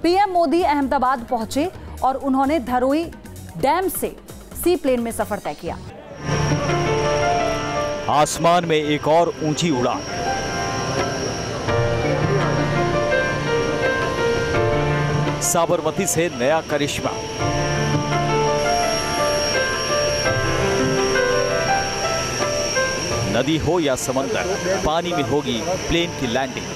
PM Modi Ahmedabad पहुंचे और उन्होंने धरोई डैम से सी प्लेन में सफर तय किया। आसमान में एक और ऊंची उड़ान। साबरमती से नया करिश्मा। नदी हो या समंदर, पानी में होगी प्लेन की लैंडिंग।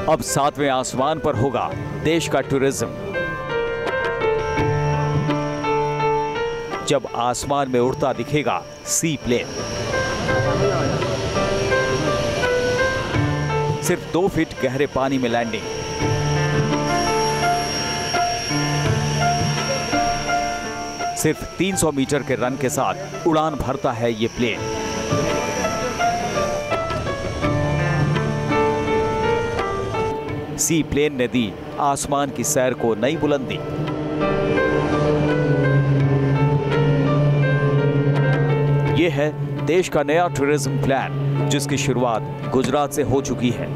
अब 7वें आसमान पर होगा देश का टूरिज्म। जब आसमान में उड़ता दिखेगा सी प्लेन। सिर्फ 2 फीट गहरे पानी में लैंडिंग। सिर्फ 300 मीटर के रन के साथ उड़ान भरता है ये प्लेन। सी प्लेन ने दी आसमान की सैर को नई बुलंदी। ये है देश का नया टूरिज्म प्लान, जिसकी शुरुआत गुजरात से हो चुकी है।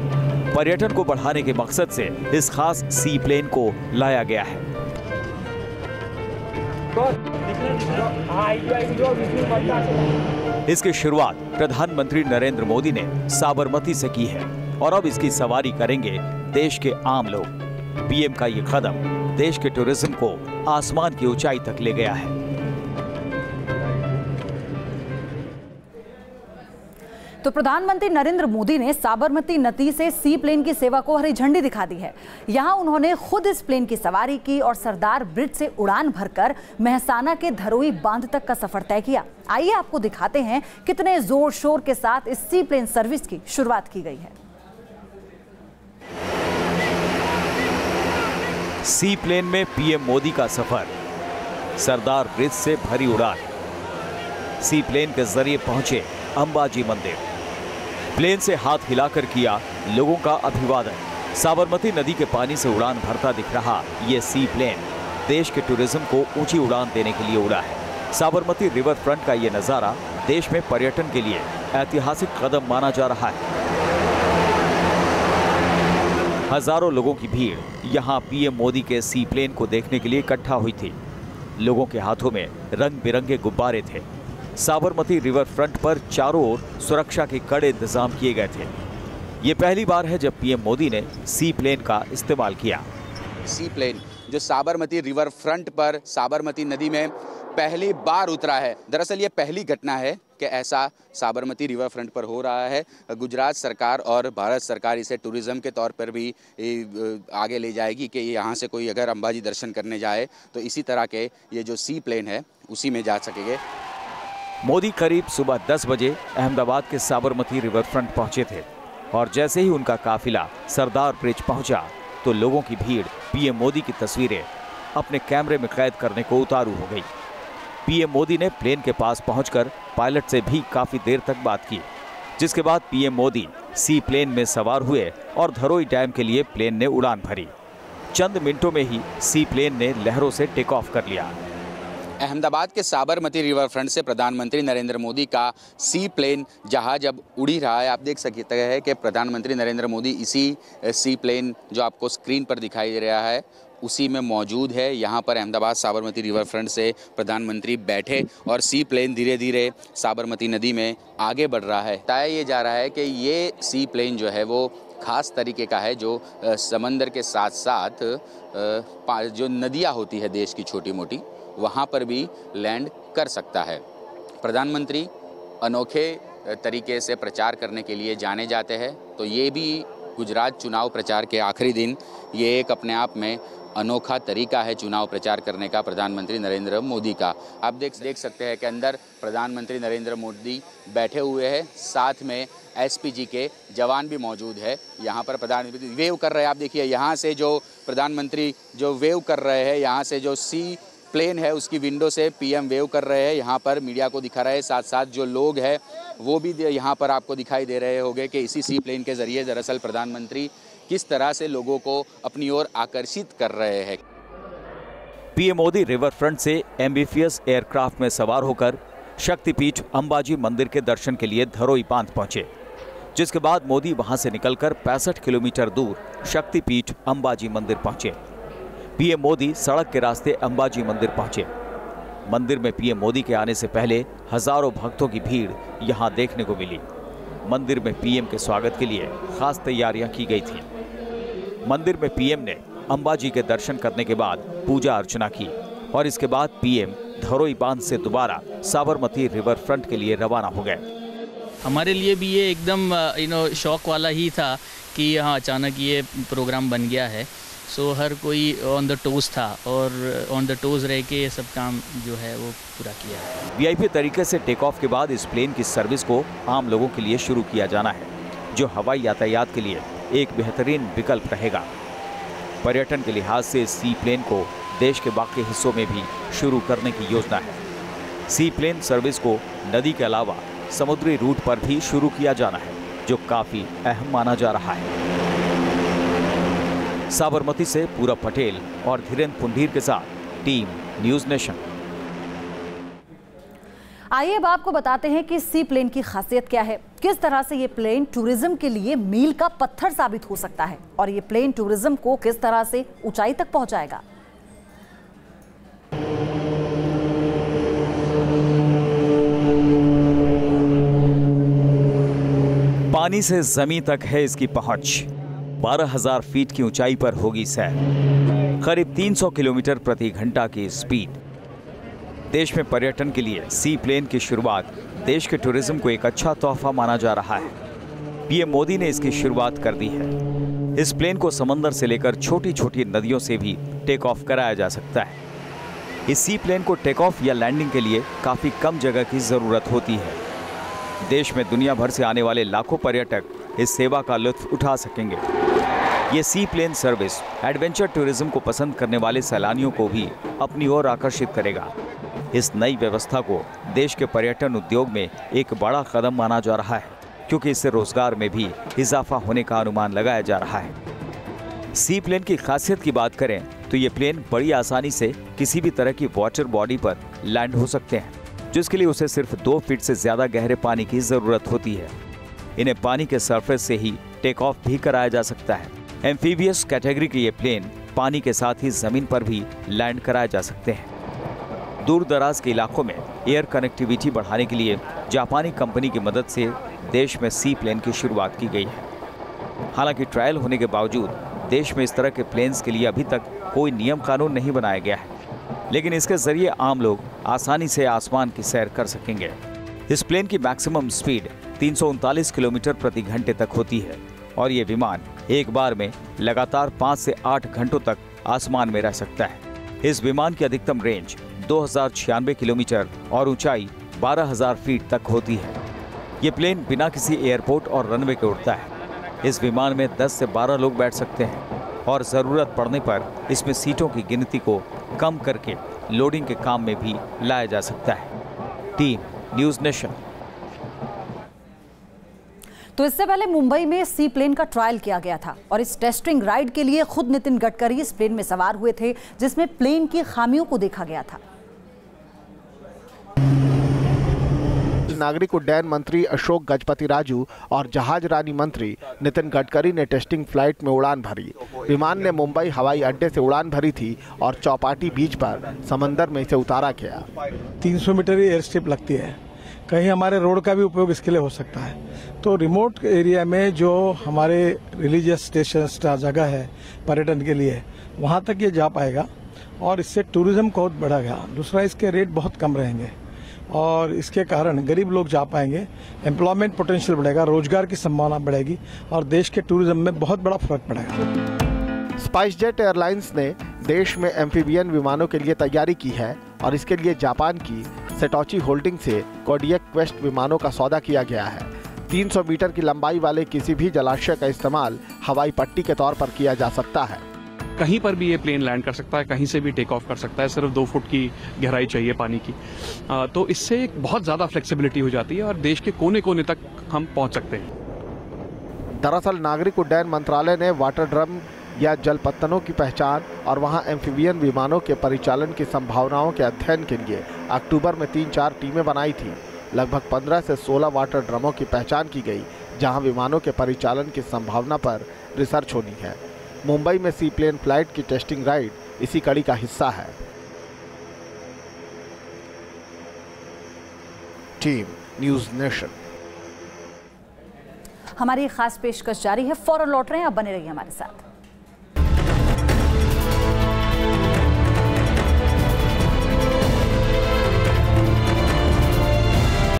पर्यटन को बढ़ाने के मकसद से इस खास सी प्लेन को लाया गया है। इसकी शुरुआत प्रधानमंत्री नरेंद्र मोदी ने साबरमती से की है और अब इसकी सवारी करेंगे देश के आम लोग। पीएम का ये कदम देश के टूरिज्म को आसमान की ऊंचाई तक ले गया है। तो प्रधानमंत्री नरेंद्र मोदी ने साबरमती नदी से सी प्लेन की सेवा को हरी झंडी दिखा दी है। यहां उन्होंने खुद इस प्लेन की सवारी की और सरदार ब्रिज से उड़ान भरकर मेहसाना के धरोई बांध तक का सफर तय किया। आइए आपको दिखाते हैं कितने जोर शोर के साथ इस सी प्लेन सर्विस की शुरुआत की गई है। सी प्लेन में पीएम मोदी का सफर, सरदार ब्रिज से भरी उड़ान। सी प्लेन के जरिए पहुंचे अंबाजी मंदिर। प्लेन से हाथ हिलाकर किया लोगों का अभिवादन। साबरमती नदी के पानी से उड़ान भरता दिख रहा ये सी प्लेन देश के टूरिज्म को ऊंची उड़ान देने के लिए उड़ा है। साबरमती रिवर फ्रंट का ये नजारा देश में पर्यटन के लिए ऐतिहासिक कदम माना जा रहा है। हजारों लोगों की भीड़ यहां पीएम मोदी के सी प्लेन को देखने के लिए इकट्ठा हुई थी। लोगों के हाथों में रंग बिरंगे गुब्बारे थे। साबरमती रिवर फ्रंट पर चारों ओर सुरक्षा के कड़े इंतजाम किए गए थे। ये पहली बार है जब पीएम मोदी ने सी प्लेन का इस्तेमाल किया। सी प्लेन जो साबरमती रिवर फ्रंट पर साबरमती नदी में पहली बार उतरा है। दरअसल ये पहली घटना है कि ऐसा साबरमती रिवर फ्रंट पर हो रहा है। गुजरात सरकार और भारत सरकार इसे टूरिज्म के तौर पर भी आगे ले जाएगी कि यहाँ से कोई अगर अंबाजी दर्शन करने जाए तो इसी तरह के ये जो सी प्लेन है उसी में जा सकेंगे। मोदी करीब सुबह 10 बजे अहमदाबाद के साबरमती रिवर फ्रंट पहुंचे थे और जैसे ही उनका काफिला सरदार ब्रिज पहुंचा तो लोगों की भीड़ पीएम मोदी की तस्वीरें अपने कैमरे में कैद करने को उतारू हो गई। पीएम मोदी ने प्लेन के पास पहुंचकर पायलट से भी काफी देर तक बात की, जिसके बाद पीएम मोदी सी प्लेन में सवार हुए और धरोई डैम के लिए प्लेन ने उड़ान भरी। चंद मिनटों में ही सी प्लेन ने लहरों से टेक ऑफ कर लिया। अहमदाबाद के साबरमती रिवर फ्रंट से प्रधानमंत्री नरेंद्र मोदी का सी प्लेन जहाज अब उड़ी रहा है। आप देख सकते हैं कि प्रधानमंत्री नरेंद्र मोदी इसी सी प्लेन जो आपको स्क्रीन पर दिखाई दे रहा है उसी में मौजूद है। यहाँ पर अहमदाबाद साबरमती रिवर फ्रंट से प्रधानमंत्री बैठे और सी प्लेन धीरे धीरे साबरमती नदी में आगे बढ़ रहा है। बताया ये जा रहा है कि ये सी प्लेन जो है वो खास तरीके का है जो समंदर के साथ साथ जो नदियाँ होती है देश की छोटी मोटी वहाँ पर भी लैंड कर सकता है। प्रधानमंत्री अनोखे तरीके से प्रचार करने के लिए जाने जाते हैं, तो ये भी गुजरात चुनाव प्रचार के आखिरी दिन ये एक अपने आप में अनोखा तरीका है चुनाव प्रचार करने का प्रधानमंत्री नरेंद्र मोदी का। आप देख सकते हैं कि अंदर प्रधानमंत्री नरेंद्र मोदी बैठे हुए हैं, साथ में एसपीजी के जवान भी मौजूद है। यहाँ पर प्रधानमंत्री वेव कर रहे हैं। आप देखिए यहाँ से जो प्रधानमंत्री जो वेव कर रहे हैं, यहाँ से जो सी प्लेन है उसकी विंडो से पीएम वेव कर रहे हैं, यहाँ पर मीडिया को दिखा रहे हैं। साथ साथ जो लोग हैं वो भी यहाँ पर आपको दिखाई दे रहे होंगे कि इसी सी प्लेन के जरिए दरअसल प्रधानमंत्री किस तरह से लोगों को अपनी ओर आकर्षित कर रहे हैं। पीएम मोदी रिवर फ्रंट से एम्बिशियस एयरक्राफ्ट में सवार होकर शक्तिपीठ अंबाजी मंदिर के दर्शन के लिए धरोई बांध पहुंचे, जिसके बाद मोदी वहां से निकलकर 65 किलोमीटर दूर शक्तिपीठ अंबाजी मंदिर पहुंचे। पीएम मोदी सड़क के रास्ते अंबाजी मंदिर पहुंचे। मंदिर में पीएम मोदी के आने से पहले हजारों भक्तों की भीड़ यहां देखने को मिली। मंदिर में पीएम के स्वागत के लिए खास तैयारियां की गई थी। मंदिर में पीएम ने अंबाजी के दर्शन करने के बाद पूजा अर्चना की और इसके बाद पीएम धरोई बांध से दोबारा साबरमती रिवर फ्रंट के लिए रवाना हो गए। हमारे लिए भी ये एकदम शौक वाला ही था कि यहाँ अचानक ये प्रोग्राम बन गया है। सो हर कोई ऑन द टोज था और ऑन द टोज रह के ये सब काम जो है वो पूरा किया है। वीआईपी तरीके से टेक ऑफ के बाद इस प्लेन की सर्विस को आम लोगों के लिए शुरू किया जाना है, जो हवाई यातायात के लिए एक बेहतरीन विकल्प रहेगा। पर्यटन के लिहाज से सी प्लेन को देश के बाकी हिस्सों में भी शुरू करने की योजना है। सी प्लेन सर्विस को नदी के अलावा समुद्री रूट पर भी शुरू किया जाना है, जो काफी अहम माना जा रहा है। साबरमती से पूरब पटेल और धीरेन्द्र पुंडीर के साथ टीम न्यूज नेशन। आइए अब आपको बताते हैं कि सी प्लेन की खासियत क्या है, किस तरह से ये प्लेन टूरिज्म के लिए मील का पत्थर साबित हो सकता है और ये प्लेन टूरिज्म को किस तरह से ऊंचाई तक पहुंचाएगा। पानी से जमीन तक है इसकी पहुंच। 12,000 फीट की ऊंचाई पर होगी सैर। करीब 300 किलोमीटर प्रति घंटा की स्पीड। देश में पर्यटन के लिए सी प्लेन की शुरुआत देश के टूरिज्म को एक अच्छा तोहफा माना जा रहा है। पीएम मोदी ने इसकी शुरुआत कर दी है। इस प्लेन को समंदर से लेकर छोटी छोटी नदियों से भी टेक ऑफ कराया जा सकता है। इस सी प्लेन को टेक ऑफ या लैंडिंग के लिए काफी कम जगह की जरूरत होती है। देश में दुनिया भर से आने वाले लाखों पर्यटक इस सेवा का लुत्फ उठा सकेंगे। ये सी प्लेन सर्विस एडवेंचर टूरिज्म को पसंद करने वाले सैलानियों को भी अपनी ओर आकर्षित करेगा। इस नई व्यवस्था को देश के पर्यटन उद्योग में एक बड़ा कदम माना जा रहा है, क्योंकि इससे रोजगार में भी इजाफा होने का अनुमान लगाया जा रहा है। सी प्लेन की खासियत की बात करें तो ये प्लेन बड़ी आसानी से किसी भी तरह की वाटर बॉडी पर लैंड हो सकते हैं, जिसके लिए उसे सिर्फ 2 फीट से ज्यादा गहरे पानी की जरूरत होती है। इन्हें पानी के सरफेस से ही टेक ऑफ भी कराया जा सकता है। एम्फीबियस कैटेगरी के ये प्लेन पानी के साथ ही जमीन पर भी लैंड कराए जा सकते हैं। दूर दराज के इलाकों में एयर कनेक्टिविटी बढ़ाने के लिए जापानी कंपनी की मदद से देश में सी प्लेन की शुरुआत की गई है। हालांकि ट्रायल होने के बावजूद देश में इस तरह के प्लेन्स के लिए अभी तक कोई नियम कानून नहीं बनाया गया है, लेकिन इसके जरिए आम लोग आसानी से आसमान की सैर कर सकेंगे। इस प्लेन की मैक्सिमम स्पीड 339 किलोमीटर प्रति घंटे तक होती है और ये विमान एक बार में लगातार 5 से 8 घंटों तक आसमान में रह सकता है। इस विमान की अधिकतम रेंज 2096 किलोमीटर और ऊंचाई 12,000 फीट तक होती है। ये प्लेन बिना किसी एयरपोर्ट और रनवे के उड़ता है। इस विमान में 10 से 12 लोग बैठ सकते हैं और ज़रूरत पड़ने पर इसमें सीटों की गिनती को कम करके लोडिंग के काम में भी लाया जा सकता है। Team news nation. तो इससे पहले मुंबई में सी प्लेन का ट्रायल किया गया था और इस टेस्टिंग राइड के लिए खुद नितिन गडकरी इस प्लेन में सवार हुए थे, जिसमें प्लेन की खामियों को देखा गया था। नागरिक उड्डयन मंत्री अशोक गजपति राजू और जहाज रानी मंत्री नितिन गडकरी ने टेस्टिंग फ्लाइट में उड़ान भरी। विमान ने मुंबई हवाई अड्डे से उड़ान भरी थी और चौपाटी बीच पर समंदर में इसे उतारा गया। 300 मीटर एयर स्ट्रिप लगती है, कहीं हमारे रोड का भी उपयोग इसके लिए हो सकता है। तो रिमोट एरिया में जो हमारे रिलीजियस स्टेशन जगह है पर्यटन के लिए, वहाँ तक ये जा पाएगा और इससे टूरिज्म को बहुत बढ़ेगा। दूसरा, इसके रेट बहुत कम रहेंगे और इसके कारण गरीब लोग जा पाएंगे, एम्प्लॉयमेंट पोटेंशियल बढ़ेगा, रोजगार की संभावना बढ़ेगी और देश के टूरिज्म में बहुत बड़ा फर्क पड़ेगा। स्पाइसजेट एयरलाइंस ने देश में एम्फीबियन विमानों के लिए तैयारी की है और इसके लिए जापान की सेटोची होल्डिंग से कोडियक क्वेस्ट विमानों का सौदा किया गया है। 300 मीटर की लंबाई वाले किसी भी जलाशय का इस्तेमाल हवाई पट्टी के तौर पर किया जा सकता है। कहीं पर भी ये प्लेन लैंड कर सकता है, कहीं से भी टेक ऑफ कर सकता है। सिर्फ 2 फुट की गहराई चाहिए पानी की, तो इससे एक बहुत ज़्यादा फ्लेक्सिबिलिटी हो जाती है और देश के कोने कोने तक हम पहुंच सकते हैं। दरअसल नागरिक उड्डयन मंत्रालय ने वाटर ड्रम या जलपत्तनों की पहचान और वहां एम्फीबियन विमानों के परिचालन की संभावनाओं के अध्ययन के लिए अक्टूबर में 3-4 टीमें बनाई थी। लगभग 15 से 16 वाटर ड्रमों की पहचान की गई, जहां विमानों के परिचालन की संभावना पर रिसर्च होनी है। मुंबई में सी प्लेन फ्लाइट की टेस्टिंग राइड इसी कड़ी का हिस्सा है। Team news nation. हमारी खास पेशकश जारी है, फौरन लौट रहे हैं, आप बने रहिए हमारे साथ।